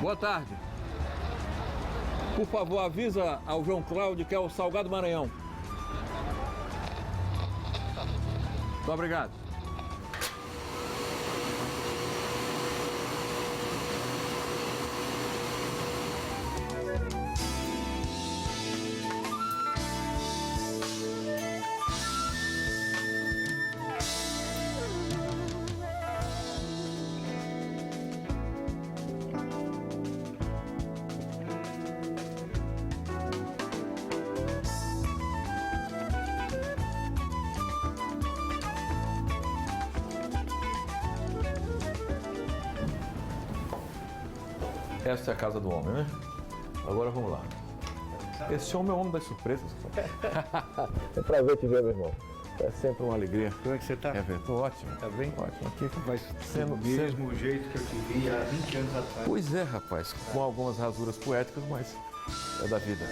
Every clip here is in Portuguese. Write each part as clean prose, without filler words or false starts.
Boa tarde. Por favor, avisa ao João Cláudio que é o Salgado Maranhão. Muito obrigado. Essa é a casa do homem, né? Agora vamos lá. Esse homem é o homem das surpresas. É prazer te ver, meu irmão. É sempre uma alegria. Como é que você está? Estou ótimo. Tá bem? Ótimo. Aqui Mas sendo o mesmo jeito que eu te vi há 20 anos atrás. Pois é, rapaz. Com algumas rasuras poéticas, mas é da vida.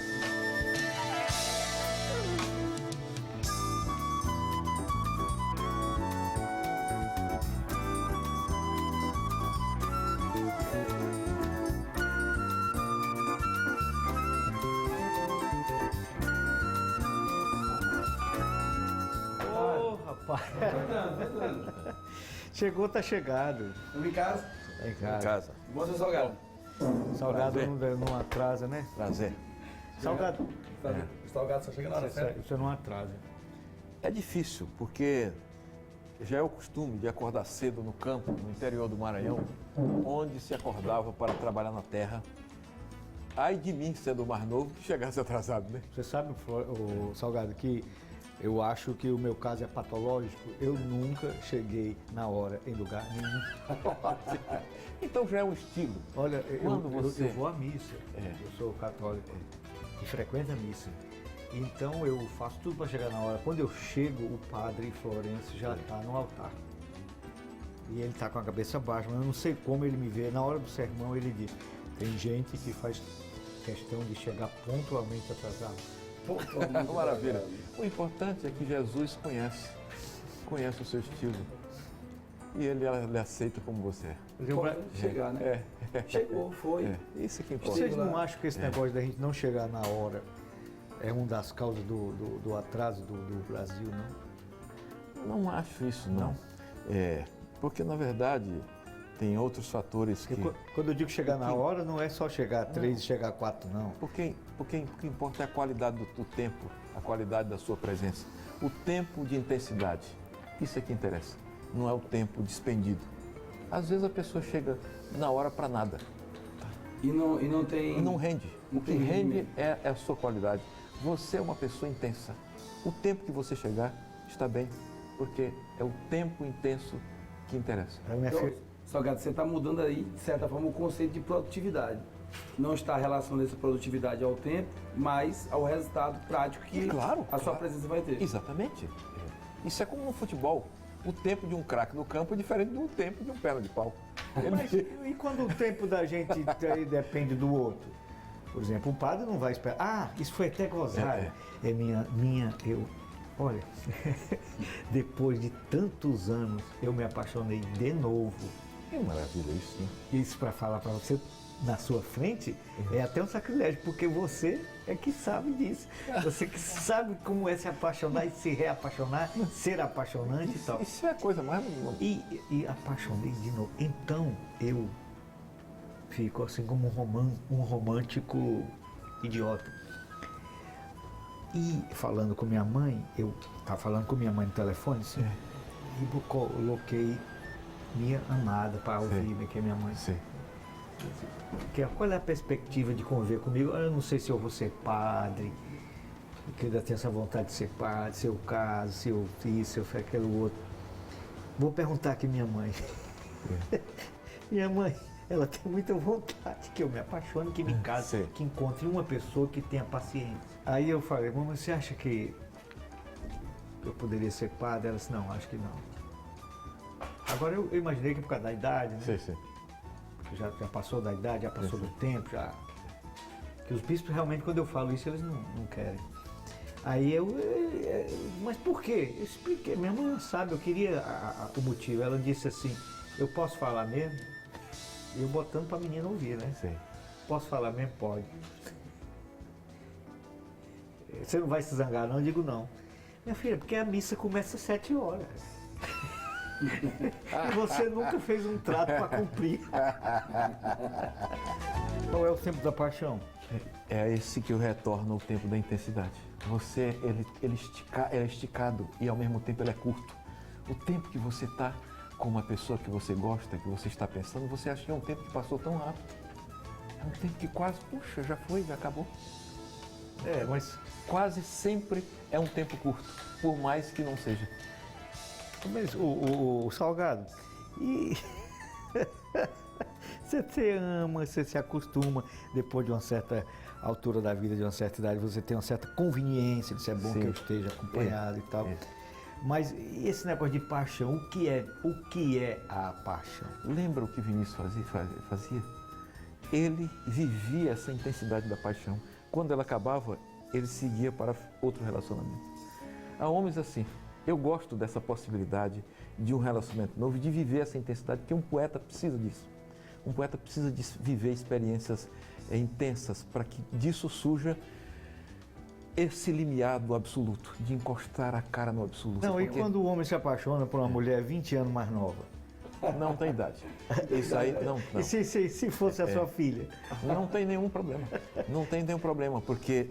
Chegou, tá chegado. Estamos em casa? Tá em Em casa. casa. Bom seu salgado. Salgado Prazer. não atrasa, né? Prazer. Salgado. O salgado só chega na hora certa. Você não atrasa. É difícil, porque já é o costume de acordar cedo no campo, no interior do Maranhão, onde se acordava para trabalhar na terra. Ai de mim, sendo o mais novo, que chegasse atrasado, né? Você sabe, o Salgado, que eu acho que o meu caso é patológico. Eu nunca cheguei na hora em lugar nenhum. Então já é um estilo. Olha, Quando você- eu vou à missa. Eu sou católico e frequento a missa. Então eu faço tudo para chegar na hora. Quando eu chego, o padre Florencio já está no altar. E ele está com a cabeça baixa, mas eu não sei como ele me vê. Na hora do sermão ele diz, tem gente que faz questão de chegar pontualmente atrasado. Maravilha. O importante é que Jesus conhece o seu estilo. E ele aceita como você é. Pode chegar, né? Chegou, foi. É. Isso que importa. Vocês não acham que esse negócio da gente não chegar na hora é uma das causas do atraso do Brasil, não? Não acho isso, não. Porque, na verdade, tem outros fatores que... Quando eu digo chegar na hora, não é só chegar a 3 e chegar a 4, não. Porque o que importa é a qualidade do tempo, a qualidade da sua presença. O tempo de intensidade. Isso é que interessa. Não é o tempo despendido. Às vezes a pessoa chega na hora para nada. E não tem... E não rende. Não O que tem rende rendimento. é a sua qualidade. Você é uma pessoa intensa. O tempo que você chegar está bem, porque é o tempo intenso que interessa. A minha Então, filha- Salgado, você está mudando aí, de certa forma, o conceito de produtividade. Não está relacionando essa produtividade ao tempo, mas ao resultado prático que a sua presença vai ter. Exatamente. Isso é como no futebol. O tempo de um craque no campo é diferente do tempo de um perna de pau. Mas e quando o tempo da gente depende do outro? Por exemplo, o padre não vai esperar. Ah, isso foi até gozado. Olha, depois de tantos anos, eu me apaixonei de novo. Que maravilha isso, né? Isso para falar para você na sua frente é até um sacrilégio, porque você é que sabe disso. Você que sabe como é se apaixonar e se reapaixonar, ser apaixonante e tal. Isso é a coisa mais... E apaixonei de novo. Então eu fico assim como um romântico idiota. E falando com minha mãe, eu estava falando com minha mãe no telefone assim, e coloquei minha amada para ouvir, que é minha mãe. Sim. Qual é a perspectiva de conviver comigo? Eu não sei se eu vou ser padre, porque eu ainda tenho essa vontade de ser padre, se eu caso, se eu isso, se eu fizer aquilo outro. Vou perguntar aqui minha mãe. Minha mãe, ela tem muita vontade que eu me apaixone, que me case, que encontre uma pessoa que tenha paciência. Aí eu falei, mamãe, você acha que eu poderia ser padre? Ela disse, não, acho que não. Agora eu imaginei que por causa da idade, né? Sim, sim. Já passou da idade, já passou do tempo, já. Que os bispos realmente, quando eu falo isso, eles não querem. Aí mas por quê? Eu expliquei, minha mãe sabe, eu queria o motivo. Ela disse assim, eu posso falar mesmo? E eu botando pra menina ouvir, né? Sim. Posso falar mesmo? Pode. Você não vai se zangar, não? Eu digo não. Minha filha, porque a missa começa às 7 horas. E você nunca fez um trato para cumprir. Qual é o tempo da paixão? É esse que eu retorno ao tempo da intensidade. Você, ele é esticado e ao mesmo tempo ele é curto. O tempo que você está com uma pessoa que você gosta, que você está pensando, você acha que é um tempo que passou tão rápido. É um tempo que quase, puxa, já foi, já acabou. Mas quase sempre é um tempo curto, por mais que não seja. Mas o Salgado, e você ama, você se acostuma, depois de uma certa altura da vida, de uma certa idade, você tem uma certa conveniência, isso é bom que eu esteja acompanhado e tal. Mas esse negócio de paixão, o que é a paixão? Lembra o que Vinícius fazia? Ele vivia essa intensidade da paixão. Quando ela acabava, ele seguia para outro relacionamento. Há homens assim. Eu gosto dessa possibilidade de um relacionamento novo, de viver essa intensidade, porque um poeta precisa disso. Um poeta precisa de viver experiências intensas para que disso surja esse limiar do absoluto, de encostar a cara no absoluto. Não, e quando o homem se apaixona por uma mulher 20 anos mais nova? Não tem idade. Isso aí, não. E se fosse a sua filha? Não tem nenhum problema. Não tem nenhum problema, porque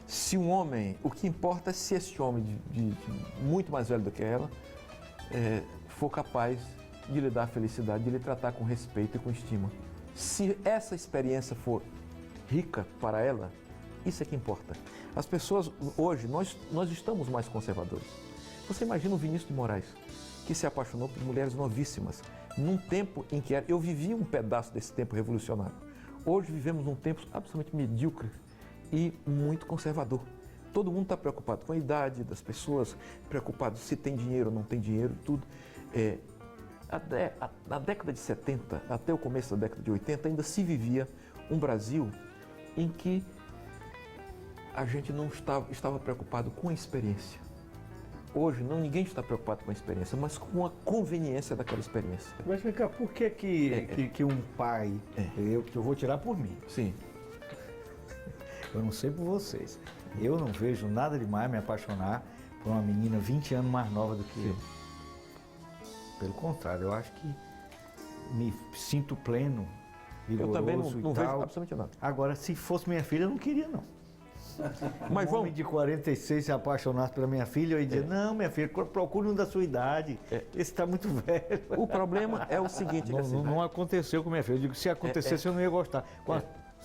se um homem, o que importa é se esse homem de muito mais velho do que ela for capaz de lhe dar felicidade, de lhe tratar com respeito e com estima. Se essa experiência for rica para ela, isso é que importa. As pessoas, hoje, nós estamos mais conservadores. Você imagina o Vinícius de Moraes, que se apaixonou por mulheres novíssimas, num tempo em que eu vivi um pedaço desse tempo revolucionário. Hoje vivemos num tempo absolutamente medíocre e muito conservador. Todo mundo está preocupado com a idade das pessoas, preocupado se tem dinheiro ou não tem dinheiro, tudo. Na década de 70, até o começo da década de 80, ainda se vivia um Brasil em que a gente não estava preocupado com a experiência. Hoje, ninguém está preocupado com a experiência, mas com a conveniência daquela experiência. Mas vem cá, por que um pai, eu vou tirar por mim. Sim. Eu não sei por vocês. Eu não vejo nada demais me apaixonar por uma menina 20 anos mais nova do que eu. Pelo contrário, eu acho que me sinto pleno, vigoroso. Eu também não vejo absolutamente nada. Agora, se fosse minha filha, eu não queria, não. Mas um homem de 46 se apaixonasse pela minha filha, eu ia dizer, não, minha filha, procure um da sua idade. Esse está muito velho. O problema é o seguinte... Não aconteceu com minha filha. Eu digo, se acontecesse, eu não ia gostar.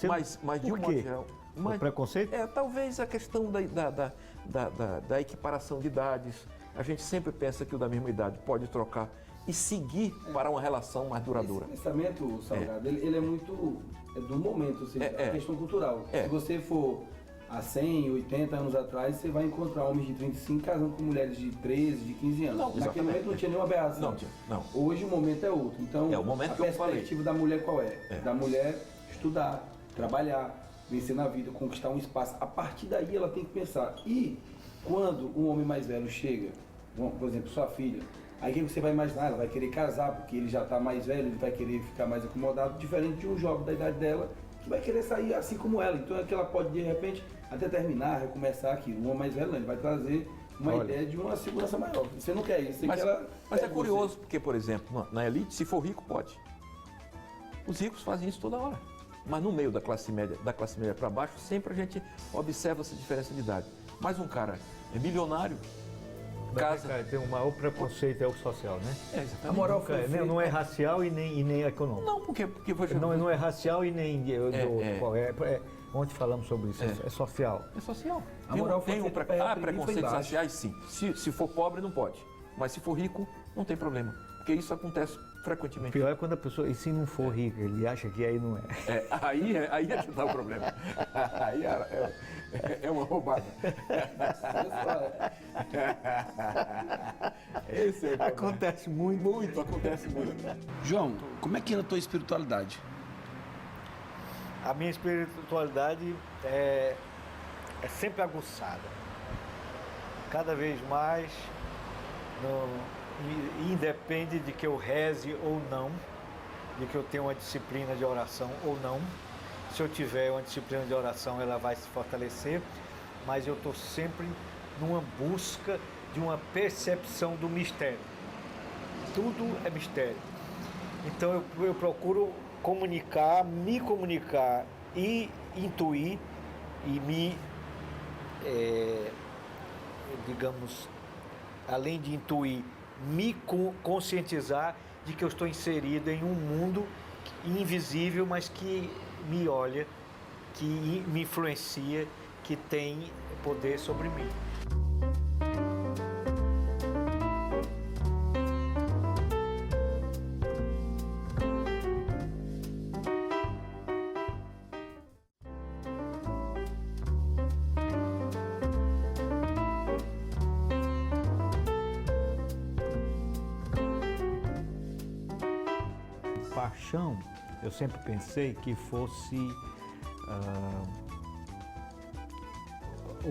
Mas de um modo geral... O preconceito? Talvez a questão da equiparação de idades. A gente sempre pensa que o da mesma idade pode trocar e seguir para uma relação mais duradoura. Esse pensamento, Salgado, ele é muito do momento, ou seja, a questão cultural. Se você for há 100, 80 anos atrás, você vai encontrar homens de 35 casando com mulheres de 13, de 15 anos. Não, naquele momento não tinha nenhuma aberração. Não. Hoje o momento é outro. Então, o momento a que eu falei. perspectiva da mulher qual é? Da mulher estudar, trabalhar, vencer na vida, conquistar um espaço. A partir daí ela tem que pensar. E quando um homem mais velho chega, por exemplo, sua filha, aí o que você vai imaginar? Ela vai querer casar porque ele já está mais velho, ele vai querer ficar mais acomodado, diferente de um jovem da idade dela, que vai querer sair assim como ela. Então é que ela pode, de repente, até terminar, recomeçar aquilo. Um homem mais velho, ele vai trazer uma ideia de uma segurança maior. Você não quer isso, você quer Mas é curioso, porque, por exemplo, na elite, se for rico, pode. Os ricos fazem isso toda hora. Mas no meio da classe média para baixo, sempre a gente observa essa diferença de idade. Mas um cara é milionário, casa... Tem o maior preconceito é o social, né? Exatamente. A moral não é racial e nem econômico. Não, porque não é racial e nem ontem falamos sobre isso, é social. É social. A moral Há preconceitos raciais, sim. Se for pobre, não pode. Mas se for rico, não tem problema. Porque isso acontece frequentemente. Pior é quando a pessoa, e se não for rica, ele acha que aí não é. Aí é que está o problema. Aí é uma roubada. Esse é acontece muito. Acontece muito. João, como é que é a tua espiritualidade? A minha espiritualidade é sempre aguçada. Cada vez mais, independe de que eu reze ou não, de que eu tenha uma disciplina de oração ou não. se eu tiver uma disciplina de oração, ela vai se fortalecer, mas eu estou sempre numa busca de uma percepção do mistério. Tudo é mistério. Então eu procuro me comunicar e intuir e digamos, além de intuir, me conscientizar de que eu estou inserido em um mundo invisível, mas que me olha, que me influencia, que tem poder sobre mim. Paixão, eu sempre pensei que fosse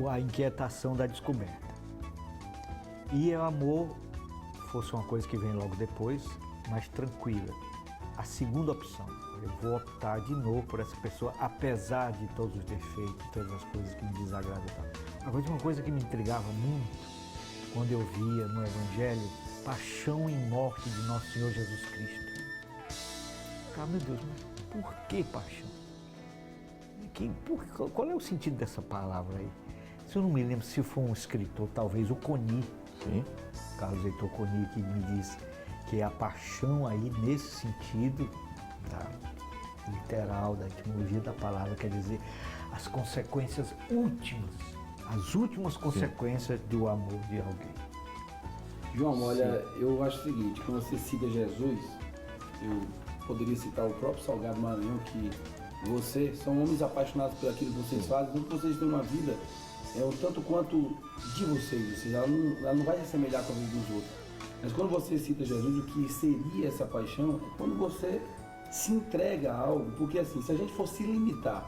a inquietação da descoberta. E o amor fosse uma coisa que vem logo depois, mais tranquila. A segunda opção, eu vou optar de novo por essa pessoa, apesar de todos os defeitos, todas as coisas que me desagradam. Agora, uma coisa que me intrigava muito, quando eu via no Evangelho, paixão e morte de Nosso Senhor Jesus Cristo. Ah, meu Deus, mas por que paixão? Qual é o sentido dessa palavra aí? Se eu não me lembro se foi um escritor, talvez o Coni, sim, Carlos Heitor Coni, que me diz que a paixão aí, nesse sentido, literal, da etimologia da palavra, quer dizer, as consequências últimas, as últimas consequências do amor de alguém. João, olha, eu acho o seguinte, quando você cita Jesus, eu poderia citar o próprio Salgado Maranhão, que vocês são homens apaixonados por aquilo que vocês fazem, então vocês têm uma vida um tanto quanto de vocês, ou seja, ela não vai se assemelhar com a vida dos outros. Mas quando você cita Jesus, o que seria essa paixão é quando você se entrega a algo, porque assim, se a gente for se limitar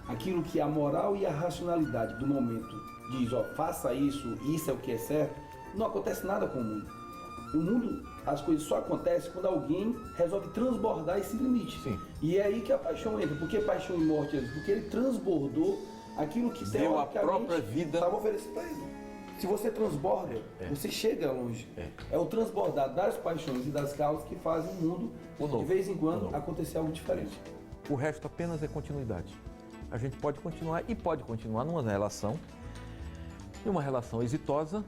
àquilo que a moral e a racionalidade do momento diz, ó, faça isso, isso é o que é certo, não acontece nada com o mundo. O mundo, as coisas só acontecem quando alguém resolve transbordar esse limite. Sim. E é aí que a paixão entra. Por que paixão e morte? Porque ele transbordou aquilo que deu a própria vida, estava oferecendo para ele. Se você transborda, você chega longe. É o transbordar das paixões e das causas que fazem o mundo, de vez em quando, acontecer algo diferente. O resto apenas é continuidade. A gente pode continuar e pode continuar numa relação exitosa,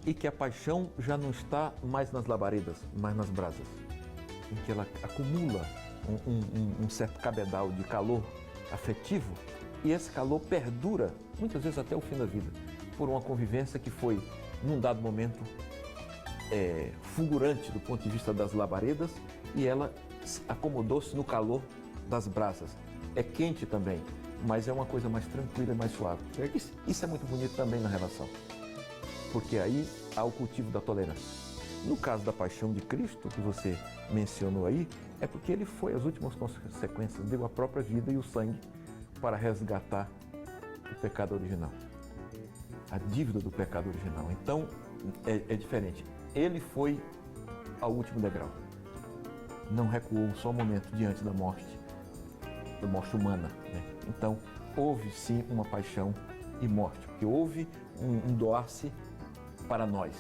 e que a paixão já não está mais nas labaredas, mas nas brasas, em que ela acumula um certo cabedal de calor afetivo, e esse calor perdura, muitas vezes até o fim da vida, por uma convivência que foi, num dado momento, fulgurante do ponto de vista das labaredas, e ela acomodou-se no calor das brasas. É quente também, mas é uma coisa mais tranquila e mais suave. Isso é muito bonito também na relação, porque aí há o cultivo da tolerância. No caso da paixão de Cristo, que você mencionou aí, é porque ele foi as últimas consequências, deu a própria vida e o sangue para resgatar o pecado original, a dívida do pecado original. Então, é diferente. Ele foi ao último degrau. Não recuou só um momento diante da morte humana, né? Então, houve sim uma paixão e morte, porque houve um doar-se para nós.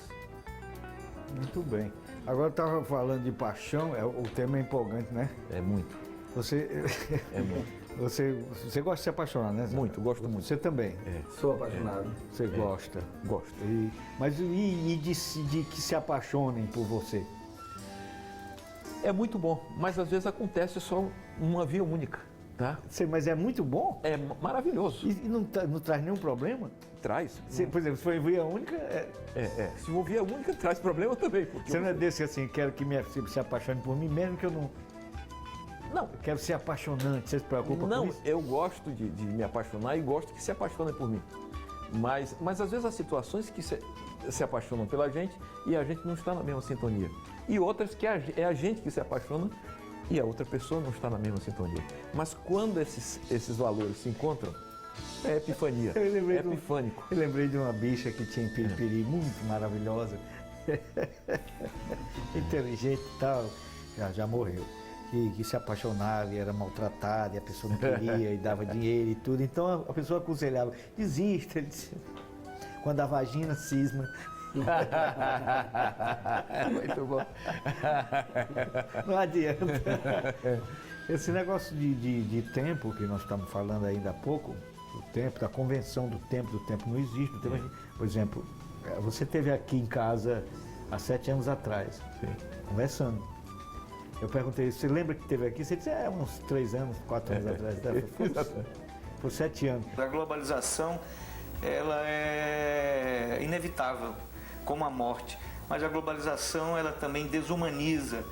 Muito bem. Agora eu estava falando de paixão, o tema é empolgante, né? É muito. É muito. Você gosta de se apaixonar, né, Zé? Muito, gosto muito. Você também? Sou apaixonado. Você gosta? Gosto. Mas de que se apaixonem por você? É muito bom, mas às vezes acontece só uma via única, tá? Mas é muito bom? É maravilhoso. E não traz nenhum problema? Traz. Por exemplo, se for via única... Se for via única, traz problema também. Você não é desse assim, quero que se apaixone por mim, mesmo que eu não... Não. Eu quero ser apaixonante, você se preocupa com isso? Não, eu gosto de me apaixonar e gosto que se apaixonem por mim. Mas às vezes há situações que se apaixonam pela gente e a gente não está na mesma sintonia. E outras que é a gente que se apaixona e a outra pessoa não está na mesma sintonia. Mas quando esses valores se encontram, é epifania, é epifânico. Eu lembrei de uma bicha que tinha em Piripiri, muito maravilhosa, inteligente e tal, já morreu. que se apaixonava e era maltratada, e a pessoa não queria e dava dinheiro e tudo. Então a pessoa aconselhava, desista, quando a vagina cisma. Muito bom. Não adianta. Esse negócio de tempo que nós estamos falando ainda há pouco, o tempo, da convenção do tempo não existe. O tempo, por exemplo, você esteve aqui em casa há 7 anos atrás, conversando. Eu perguntei, você lembra que esteve aqui? Você disse, uns 3 anos, 4 anos atrás. Foi 7 anos. A globalização, ela é inevitável, como a morte. Mas a globalização, ela também desumaniza.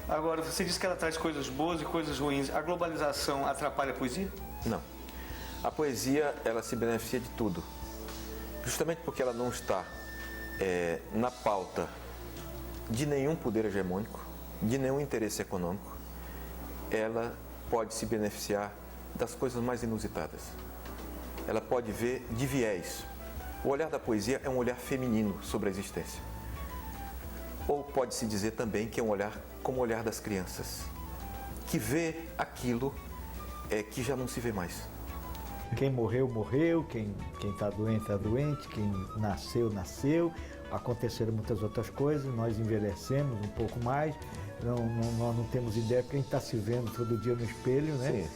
Agora, você disse que ela traz coisas boas e coisas ruins. A globalização atrapalha a poesia? Não. A poesia, ela se beneficia de tudo. Justamente porque ela não está na pauta de nenhum poder hegemônico, de nenhum interesse econômico, ela pode se beneficiar das coisas mais inusitadas. Ela pode ver de viés. O olhar da poesia é um olhar feminino sobre a existência. Ou pode-se dizer também que é um olhar como o olhar das crianças, que vê aquilo que já não se vê mais. Quem morreu, morreu, quem está doente, está doente, quem nasceu, nasceu. Aconteceram muitas outras coisas, nós envelhecemos um pouco mais, nós não temos ideia porque a gente está se vendo todo dia no espelho, né? Sim.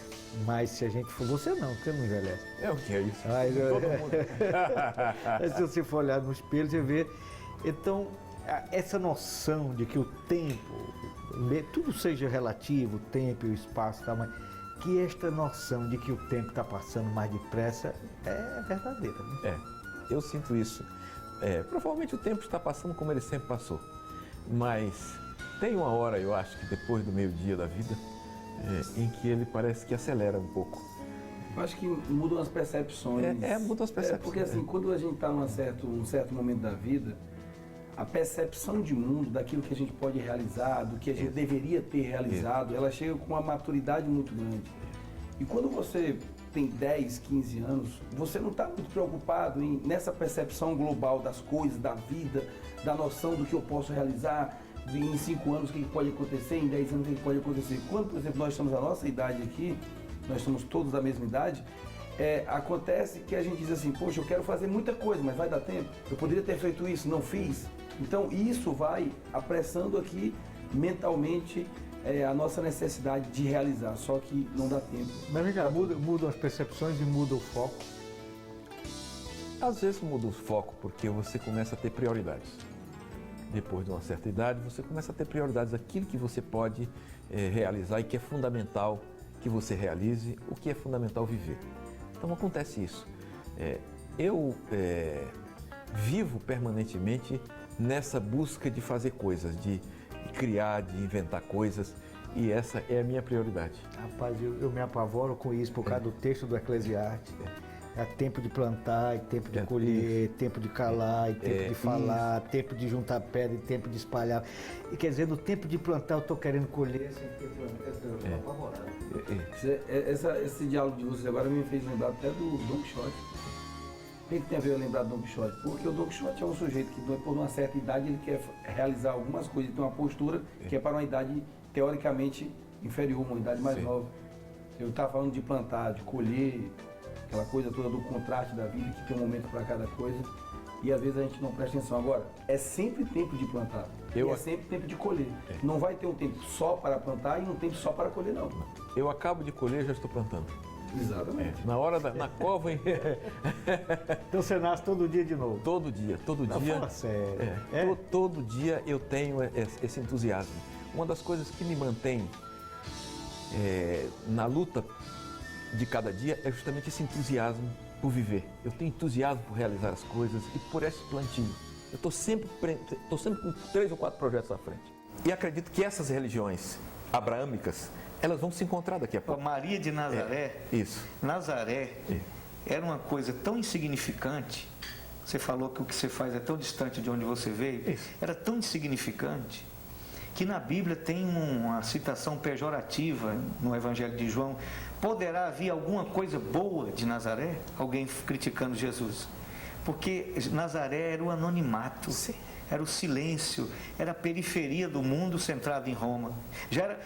Mas se a gente for, você não envelhece. É o que é isso? Todo mundo. Se você for olhar no espelho, você vê. Então, essa noção de que o tempo, tudo seja relativo, o tempo e o espaço, tá, mas que esta noção de que o tempo está passando mais depressa é verdadeira. Né? Eu sinto isso. Provavelmente o tempo está passando como ele sempre passou, mas tem uma hora, eu acho que depois do meio-dia da vida, em que ele parece que acelera um pouco. Eu acho que mudam as percepções. Mudam as percepções. Porque assim, quando a gente está num certo momento da vida, a percepção de mundo, daquilo que a gente pode realizar, do que a gente deveria ter realizado, ela chega com uma maturidade muito grande. E quando você tem 10, 15 anos, você não está muito preocupado nessa percepção global das coisas, da vida, da noção do que eu posso realizar, em 5 anos o que pode acontecer, em 10 anos o que pode acontecer. Quando, por exemplo, nós estamos na nossa idade aqui, nós somos todos da mesma idade, acontece que a gente diz assim, poxa, eu quero fazer muita coisa, mas vai dar tempo? Eu poderia ter feito isso, não fiz? Então isso vai apressando aqui mentalmente a nossa necessidade de realizar, só que não dá tempo. Mas vem cá, mudam as percepções e muda o foco. Às vezes muda o foco porque você começa a ter prioridades. Depois de uma certa idade, você começa a ter prioridades, aquilo que você pode realizar e que é fundamental que você realize, o que é fundamental viver. Então acontece isso. Eu vivo permanentemente nessa busca de fazer coisas, de criar, de inventar coisas, e essa é a minha prioridade. Rapaz, eu me apavoro com isso por causa do texto do Eclesiastes. É tempo de plantar, e tempo de colher, tempo de calar, e tempo de falar, tempo de juntar pedra e tempo de espalhar. E quer dizer, no tempo de plantar eu estou querendo colher sem ter plantado. Eu estou apavorado. Esse diálogo de vocês agora me fez lembrar até do Don Quixote. Por que tem a ver eu lembrar do Don Quixote? Porque o Don Quixote é um sujeito que, por uma certa idade, ele quer realizar algumas coisas, ele tem uma postura que é para uma idade teoricamente inferior, uma idade mais nova. Eu estava falando de plantar, de colher, aquela coisa toda do contraste da vida, que tem um momento para cada coisa, e às vezes a gente não presta atenção. Agora, é sempre tempo de plantar, é sempre tempo de colher. Não vai ter um tempo só para plantar e um tempo só para colher, não. Eu acabo de colher e já estou plantando. Exatamente. Na hora na cova. Então você nasce todo dia de novo? Todo dia. Fala sério. Todo dia eu tenho esse entusiasmo. Uma das coisas que me mantém na luta de cada dia é justamente esse entusiasmo por viver. Eu tenho entusiasmo por realizar as coisas e por esse plantio. Eu estou sempre com 3 ou 4 projetos à frente. E acredito que essas religiões abraâmicas, elas vão se encontrar daqui a pouco. Maria de Nazaré, Nazaré era uma coisa tão insignificante. Você falou que o que você faz é tão distante de onde você veio. Era tão insignificante que na Bíblia tem uma citação pejorativa no Evangelho de João. Poderá haver alguma coisa boa de Nazaré? Alguém criticando Jesus. Porque Nazaré era o anonimato, era o silêncio, era a periferia do mundo centrado em Roma. Já era,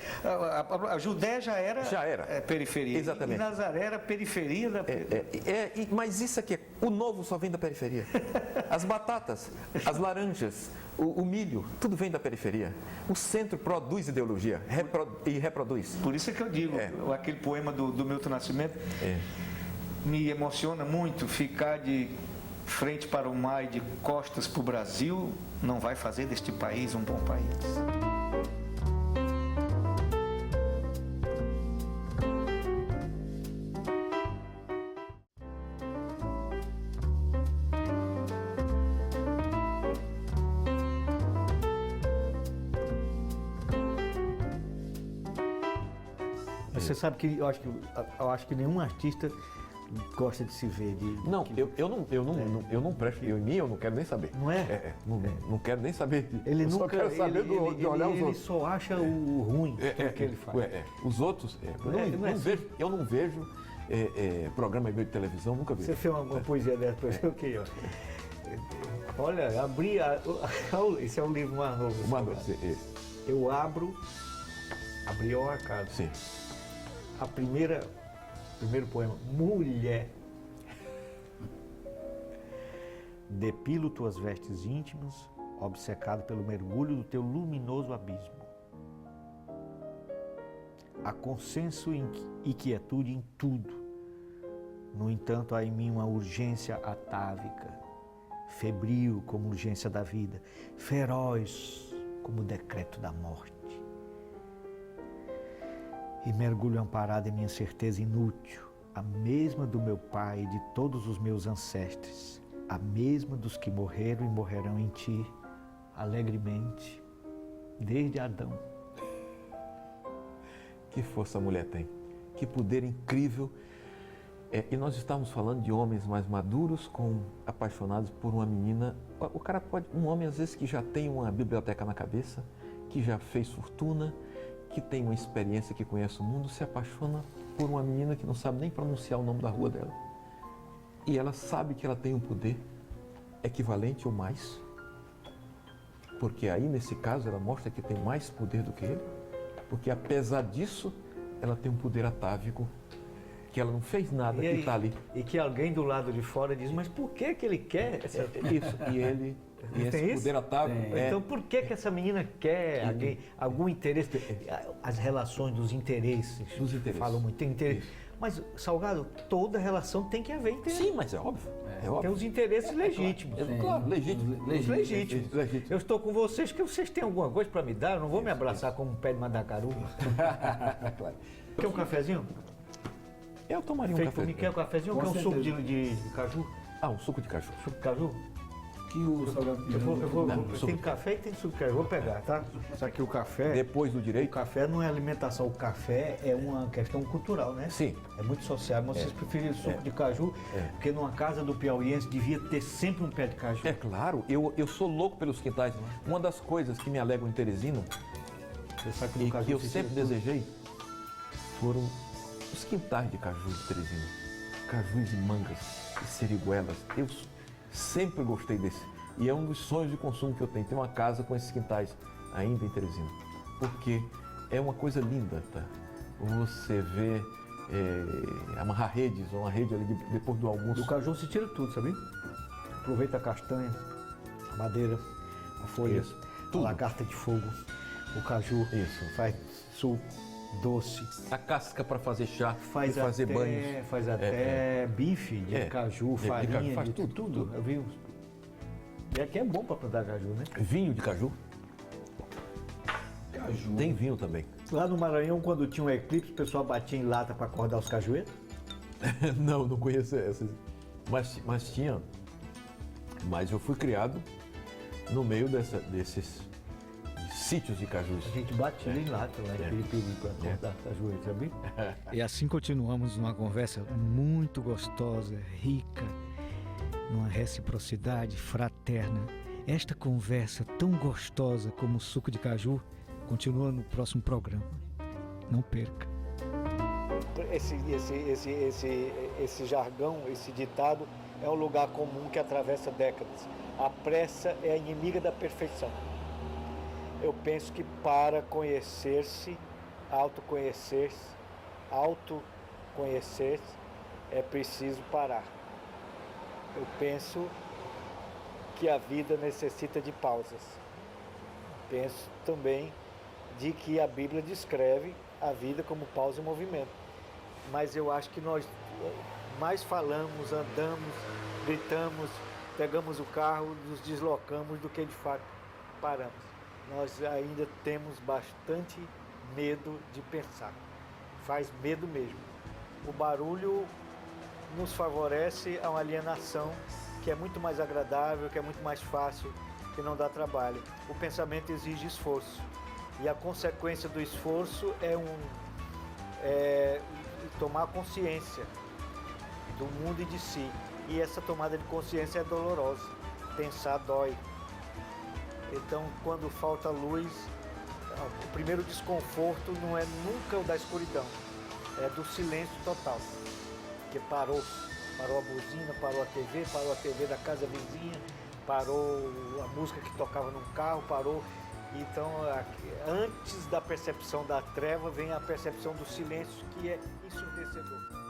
a Judéia já era periferia. Exatamente. E Nazaré era a periferia da... Mas isso aqui, o novo só vem da periferia. As batatas, as laranjas, o milho, tudo vem da periferia. O centro produz ideologia e reproduz. Por isso é que eu digo, aquele poema do Milton Nascimento, me emociona muito. Ficar de frente para o mar e de costas para o Brasil não vai fazer deste país um bom país. Você sabe que eu acho que nenhum artista gosta de se ver. Não, eu não presto, em mim eu não quero nem saber. Não é? Não quero nem saber. Ele eu nunca só quero saber de olhar os ele outros. só acha o ruim que ele faz. Os outros, eu não vejo programa de televisão, nunca vi. Você fez uma poesia dessa para eu que olha, esse é o livro mais novo. Eu abri ao acaso. Sim. Primeiro poema, mulher. Depilo tuas vestes íntimas, obcecado pelo mergulho do teu luminoso abismo. Há consenso e quietude em tudo. No entanto, há em mim uma urgência atávica, febril como urgência da vida, feroz como o decreto da morte. E mergulho amparado em minha certeza inútil, a mesma do meu pai e de todos os meus ancestres, a mesma dos que morreram e morrerão em ti, alegremente, desde Adão. Que força a mulher tem, que poder incrível. E nós estamos falando de homens mais maduros, apaixonados por uma menina. O cara um homem às vezes que já tem uma biblioteca na cabeça, que já fez fortuna, que tem uma experiência, que conhece o mundo, se apaixona por uma menina que não sabe nem pronunciar o nome da rua dela. E ela sabe que ela tem um poder equivalente ou mais, porque aí nesse caso ela mostra que tem mais poder do que ele, porque apesar disso ela tem um poder atávico, que ela não fez nada e está ali. E que alguém do lado de fora diz, mas por que ele quer? Isso, e esse poder atávico. Então por que essa menina quer algum interesse? As relações dos interesses. Falam muito, tem interesse. Isso. Mas, Salgado, toda relação tem que haver interesse. Sim, mas é óbvio. Tem os interesses legítimos. Claro, legítimos. Eu estou com vocês, que vocês têm alguma coisa para me dar, eu não vou me abraçar como um pé de mandacaru. Claro. Quer um cafezinho? Eu tomaria um café. Quer um cafezinho ou quer um suco de caju? Um suco de caju. Suco de caju? Que o Salgado pediu. Tem café e tem suco de caju. Vou pegar, tá? Só que o café... Depois do direito? O café não é alimentação. O café é uma questão cultural, né? Sim. É muito social. Mas vocês preferem suco de caju, porque numa casa do piauiense devia ter sempre um pé de caju. É claro. Eu sou louco pelos quintais. Uma das coisas que me alegram em Teresina e que eu sempre desejei foram os quintais de caju de Teresina. Cajus e mangas e seriguelas. Eu sempre gostei desse. E é um dos sonhos de consumo que eu tenho. Ter uma casa com esses quintais ainda em Teresina. Porque é uma coisa linda, tá? Você vê amarrar redes, uma rede ali depois do almoço. Do caju se tira tudo, sabia? Aproveita a castanha, a madeira, a folha, a lagarta de fogo, o caju. Isso. Faz suco, doce. A casca para fazer chá, fazer até, banhos. Faz até bife de caju, farinha, de caju, faz tudo. Eu vi. E aqui é bom para plantar caju, né? Vinho de caju. Caju. Tem vinho também. Lá no Maranhão, quando tinha um eclipse, o pessoal batia em lata para acordar os cajueiros? Não conheço essas. Mas tinha. Mas eu fui criado no meio desses sítios de cajus. A gente batia em lata lá em Piripiri para acordar cajueiro, sabia? E assim continuamos numa conversa muito gostosa, rica, numa reciprocidade fraterna. Esta conversa tão gostosa como o suco de caju continua no próximo programa. Não perca. Esse jargão, esse ditado é um lugar comum que atravessa décadas. A pressa é a inimiga da perfeição. Eu penso que para conhecer-se, autoconhecer-se, é preciso parar. Eu penso que a vida necessita de pausas. Penso também de que a Bíblia descreve a vida como pausa e movimento. Mas eu acho que nós mais falamos, andamos, gritamos, pegamos o carro, nos deslocamos do que de fato paramos. Nós ainda temos bastante medo de pensar. Faz medo mesmo. O barulho nos favorece a uma alienação que é muito mais agradável, que é muito mais fácil, que não dá trabalho. O pensamento exige esforço. E a consequência do esforço é tomar consciência do mundo e de si. E essa tomada de consciência é dolorosa. Pensar dói. Então, quando falta luz, o primeiro desconforto não é nunca o da escuridão, é do silêncio total. Porque parou a buzina, parou a TV da casa vizinha, parou a música que tocava no carro, parou. Então, antes da percepção da treva, vem a percepção do silêncio, que é ensurdecedor.